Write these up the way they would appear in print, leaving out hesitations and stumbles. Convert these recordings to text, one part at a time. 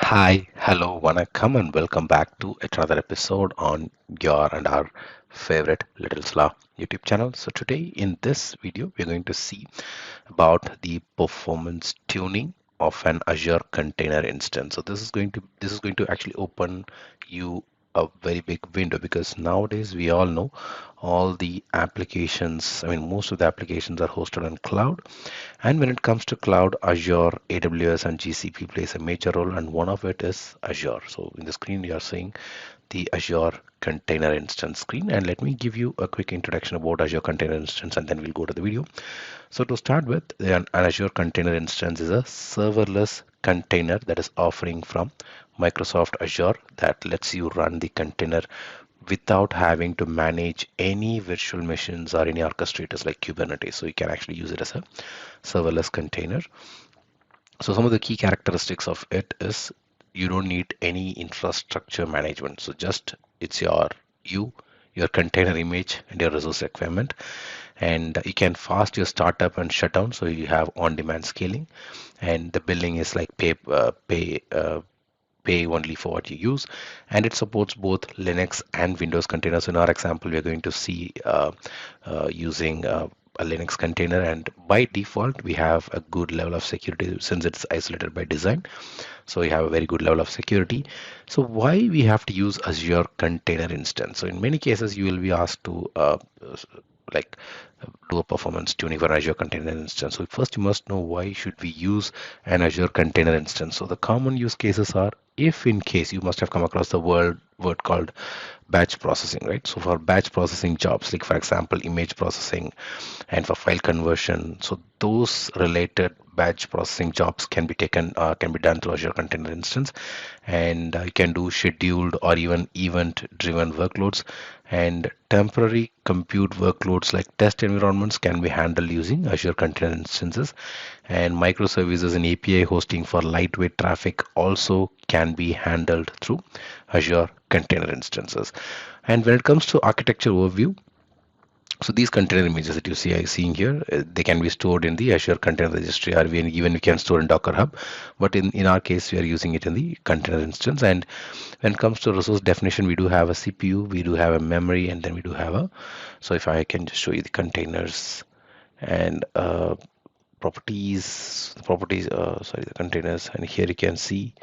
Hi, hello, vanakkam, and welcome back to another episode on your and our favorite Little Slaw YouTube channel. So today in this video, we're going to see about the performance tuning of an Azure container instance. So this is going to actually open you a very big window because nowadays we all know all the applications, most of the applications are hosted on cloud, and when it comes to cloud, Azure, AWS, and GCP plays a major role, and one of it is Azure. So in the screen, you are seeing the Azure Container Instance screen. And let me give you a quick introduction about Azure Container Instance, and then we'll go to the video. So to start with, an Azure Container Instance is a serverless container that is offering from Microsoft Azure that lets you run the container without having to manage any virtual machines or any orchestrators like Kubernetes. So you can actually use it as a serverless container. So some of the key characteristics of it is you don't need any infrastructure management. So just it's your container image and your resource requirement, and you can fast your startup and shutdown. So you have on-demand scaling, and the billing is like pay only for what you use, and it supports both Linux and Windows containers. In our example, we're going to see using a Linux container, and by default we have a good level of security since it's isolated by design. So we have a very good level of security. So why we have to use Azure Container Instance? So in many cases you will be asked to like do a performance tuning for Azure Container Instance. So first you must know why should we use an Azure Container Instance. So the common use cases are, if in case you must have come across the word called batch processing, right? So for batch processing jobs, like for example image processing and for file conversion, so those related batch processing jobs can be done through Azure Container Instance, and you can do scheduled or even event driven workloads, and temporary compute workloads like test environments can be handled using Azure Container Instances, and microservices and API hosting for lightweight traffic also can be handled through Azure Container Instances. And when it comes to architecture overview, so these container images that you see are seeing here, they can be stored in the Azure Container Registry, or even we can store in Docker Hub. But in our case, we are using it in the container instance. And when it comes to resource definition, we do have a CPU, we do have a memory, and then we do have a. So if I can just show you the containers and sorry, the containers, and here you can see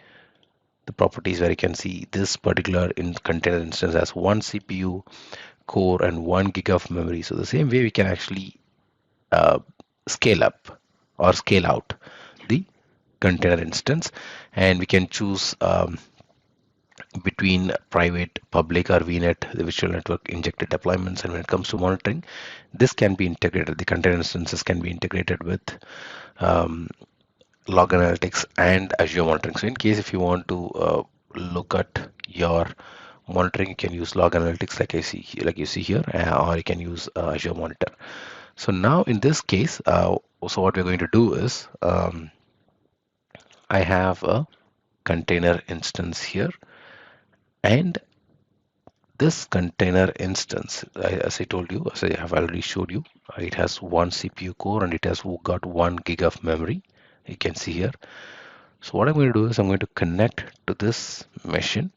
the properties where you can see this particular in container instance has one CPU core and 1 gig of memory. So the same way we can actually uh, scale up or scale out the container instance, and we can choose between private, public, or VNet, the virtual network injected deployments. And when it comes to monitoring, this can be integrated. The container instances can be integrated with um, log analytics and Azure monitoring. So in case if you want to look at your monitoring, you can use log analytics like you see here, or you can use Azure Monitor. So now in this case, so what we're going to do is I have a container instance here, and this container instance, as I told you, as I have already showed you, it has one CPU core and it has got 1 gig of memory. You can see here. So what I'm going to do is I'm going to connect to this machine.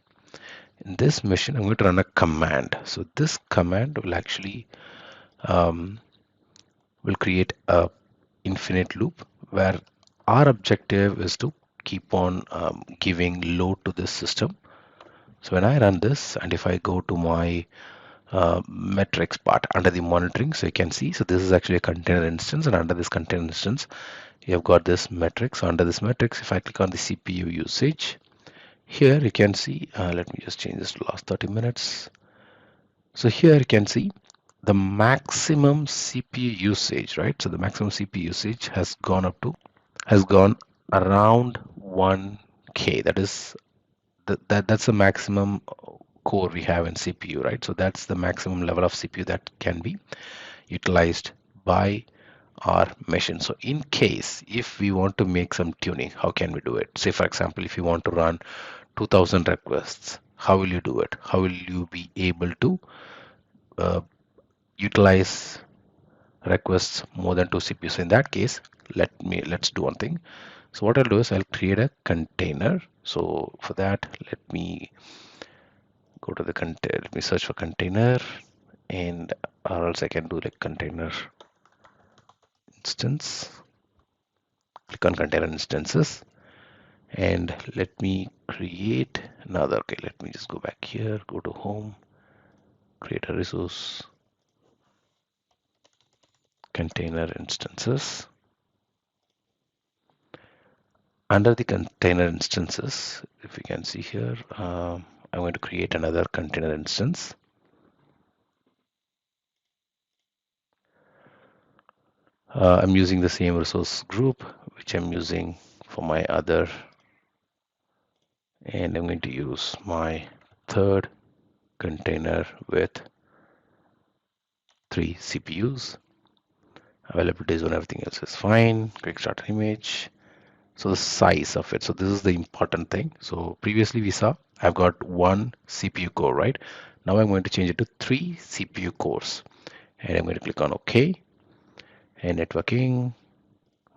In this machine, I'm going to run a command. So this command will actually um, will create a infinite loop where our objective is to keep on giving load to this system. So when I run this, and if I go to my metrics part under the monitoring, so you can see, so this is actually a container instance, and under this container instance you have got this metrics. Under this metrics, if I click on the CPU usage, here you can see, let me just change this to last 30 minutes. So here you can see the maximum CPU usage, right? So the maximum CPU usage has gone around 1K. That is that's the maximum core we have in CPU, right? So that's the maximum level of CPU that can be utilized by our machine. So in case if we want to make some tuning, how can we do it? Say for example, if you want to run 2000 requests, how will you do it? How will you be able to uh, utilize requests more than 2 CPUs? In that case, let's do one thing. So what I'll do is I'll create a container. So for that, let me go to the container. Let me search for container, and or else I can do like container instance. Click on container instances, and let me create another. Okay, let me just go back here, go to home, create a resource, container instances. Under the container instances, if you can see here, I'm going to create another container instance. I'm using the same resource group which I'm using for my other, and I'm going to use my third container with 3 CPUs. Availability is when everything else is fine. Quick start image. So the size of it. So this is the important thing. So previously we saw I've got 1 CPU core, right? Now I'm going to change it to 3 CPU cores. And I'm going to click on OK. And networking,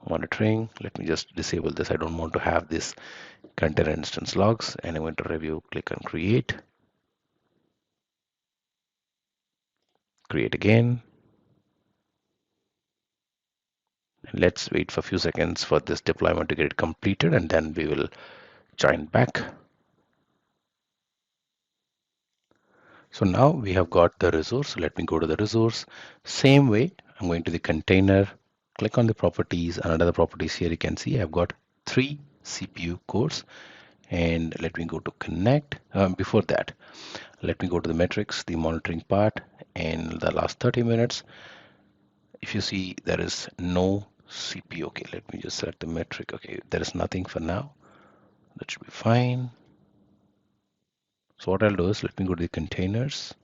monitoring. Let me just disable this. I don't want to have this container instance logs. And I'm going to review, click on create. Create again. And let's wait for a few seconds for this deployment to get completed, and then we will join back. So now we have got the resource. Let me go to the resource. Same way, I'm going to the container, click on the properties, and under the properties here you can see I've got 3 CPU cores. And let me go to connect. Before that, let me go to the metrics, the monitoring part, and the last 30 minutes. If you see, there is no CPU. Okay, let me just set the metric. Okay, there is nothing for now. That should be fine. So what I'll do is let me go to the containers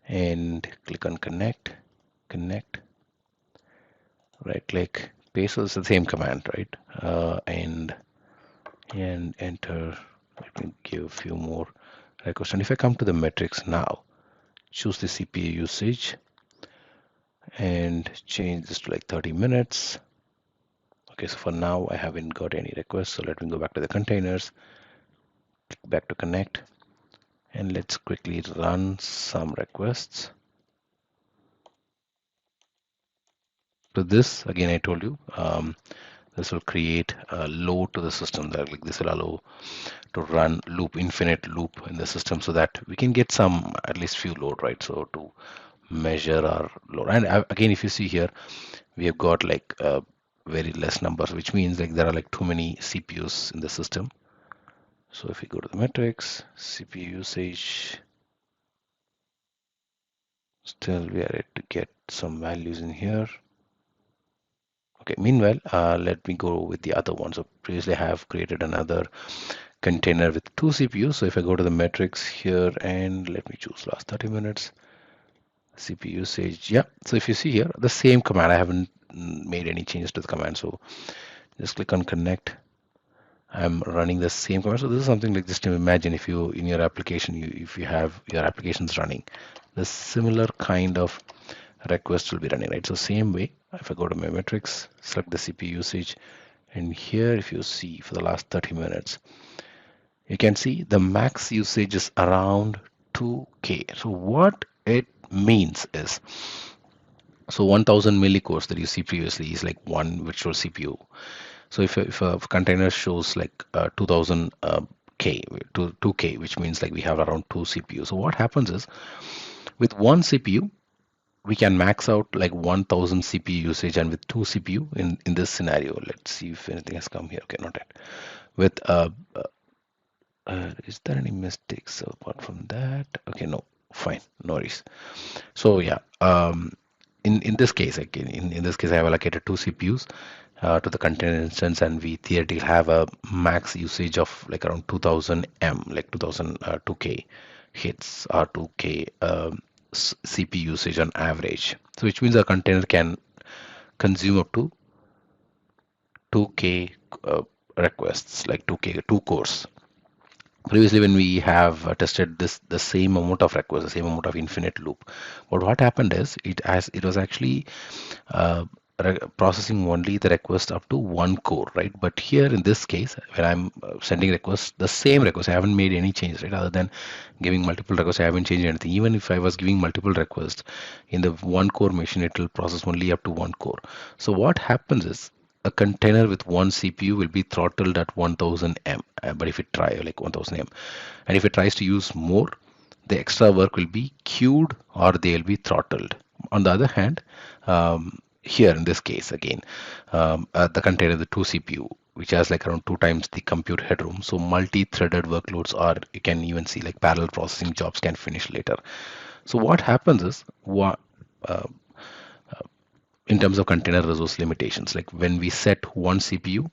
and click on connect, right click, paste. So it's the same command, right? And enter. Let me give a few more requests. And if I come to the metrics now, choose the CPU usage and change this to like 30 minutes. Okay, so for now I haven't got any requests. So let me go back to the containers, click back to connect, and let's quickly run some requests. So this again, I told you, this will create a load to the system. That like this will allow to run loop, infinite loop in the system, so that we can get some at least few load, right? So to measure our load. And again, if you see here, we have got like very less numbers, which means like there are like too many CPUs in the system. So if we go to the metrics, CPU usage, still we are yet to get some values in here. Okay, meanwhile, let me go with the other one. So previously I have created another container with 2 CPUs. So if I go to the metrics here and let me choose last 30 minutes, CPU usage. Yeah, so if you see here, the same command, I haven't made any changes to the command. So just click on connect. I'm running the same command. So this is something like, just to imagine if you in your application, if you have your applications running, the similar kind of request will be running, right? So same way, if I go to my metrics, select the CPU usage, and here if you see for the last 30 minutes, you can see the max usage is around 2K. So what it means is, so 1000 millicores that you see previously is like one virtual CPU. So if a container shows like 2000 K to 2K, which means like we have around 2 CPUs. So what happens is, with one CPU, we can max out like 1000 CPU usage, and with 2 CPU in this scenario, let's see if anything has come here. Okay, not yet. With is there any mistakes apart from that? Okay, no, fine, no worries. So yeah, in this case, again, in this case, I have allocated 2 CPUs to the container instance, and we theoretically have a max usage of like around 2000 M, like 2000 2K hits or 2K CPU usage on average. So which means a container can consume up to 2K requests, like 2K, 2 cores. Previously, when we have tested this, the same amount of requests, the same amount of infinite loop, but what happened is it was actually processing only the request up to one core, right? But here in this case, when I'm sending requests, the same request, I haven't made any change, right? Other than giving multiple requests, I haven't changed anything. Even if I was giving multiple requests in the one core machine, it will process only up to one core. So what happens is a container with one CPU will be throttled at 1000 M. But if it try like 1000 M, and if it tries to use more, the extra work will be queued or they'll be throttled. On the other hand, here in this case again, the container, the 2 CPU, which has like around 2 times the compute headroom. So multi-threaded workloads, or you can even see like parallel processing jobs can finish later. So what happens is, uh, in terms of container resource limitations, like when we set one CPU,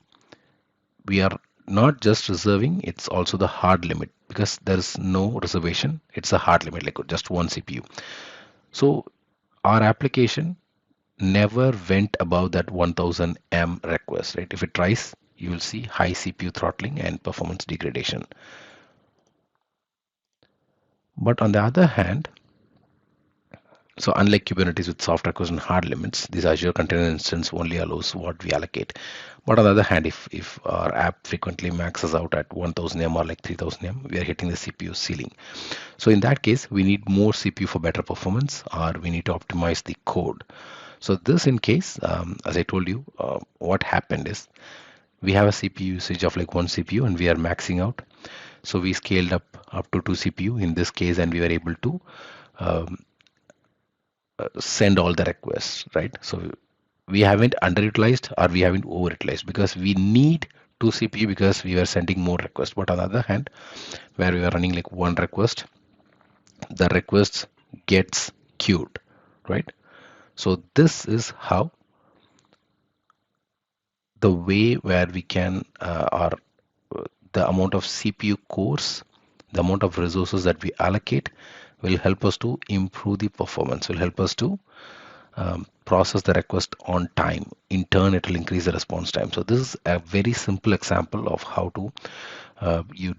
we are not just reserving, it's also the hard limit, because there is no reservation, it's a hard limit, like just one CPU. So our application never went above that 1000 M request, right? If it tries, you will see high CPU throttling and performance degradation. But on the other hand, so unlike Kubernetes with soft requests and hard limits, this Azure Container Instance only allows what we allocate. But on the other hand, if our app frequently maxes out at 1000 M or like 3000 M, we are hitting the CPU ceiling. So in that case, we need more CPU for better performance, or we need to optimize the code. So this in case, as I told you, what happened is we have a CPU usage of like one CPU and we are maxing out. So we scaled up to two CPU in this case, and we were able to um, send all the requests, right? So we haven't underutilized or we haven't overutilized, because we need two CPU because we were sending more requests. But on the other hand, where we were running like one request, the request gets queued, right? So this is how the way where we can or the amount of CPU cores, the amount of resources that we allocate will help us to improve the performance, will help us to process the request on time. In turn, it will increase the response time. So this is a very simple example of how to you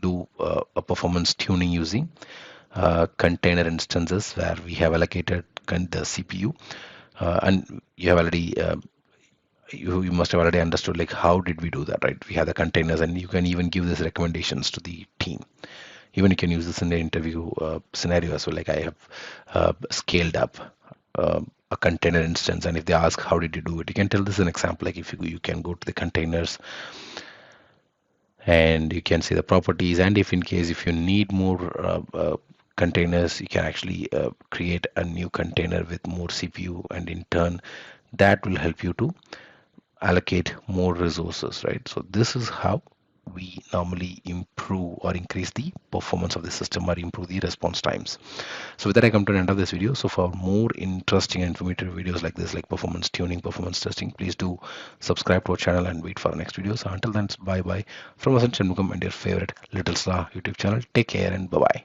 do a performance tuning using container instances, where we have allocated the CPU, and you have already you must have already understood like how did we do that, right? We have the containers, and you can even give these recommendations to the team. Even you can use this in the interview scenario as well. Like I have scaled up a container instance, and if they ask how did you do it, you can tell this as an example. Like if you can go to the containers and you can see the properties, and if in case if you need more containers, you can actually create a new container with more CPU, and in turn that will help you to allocate more resources, right? So this is how we normally improve or increase the performance of the system or improve the response times. So with that, I come to the end of this video. So for more interesting and informative videos like this, like performance tuning, performance testing, please do subscribe to our channel and wait for our next video. So until then, it's bye bye from Vasan Shanmugam and your favorite Little Star YouTube channel. Take care and bye bye.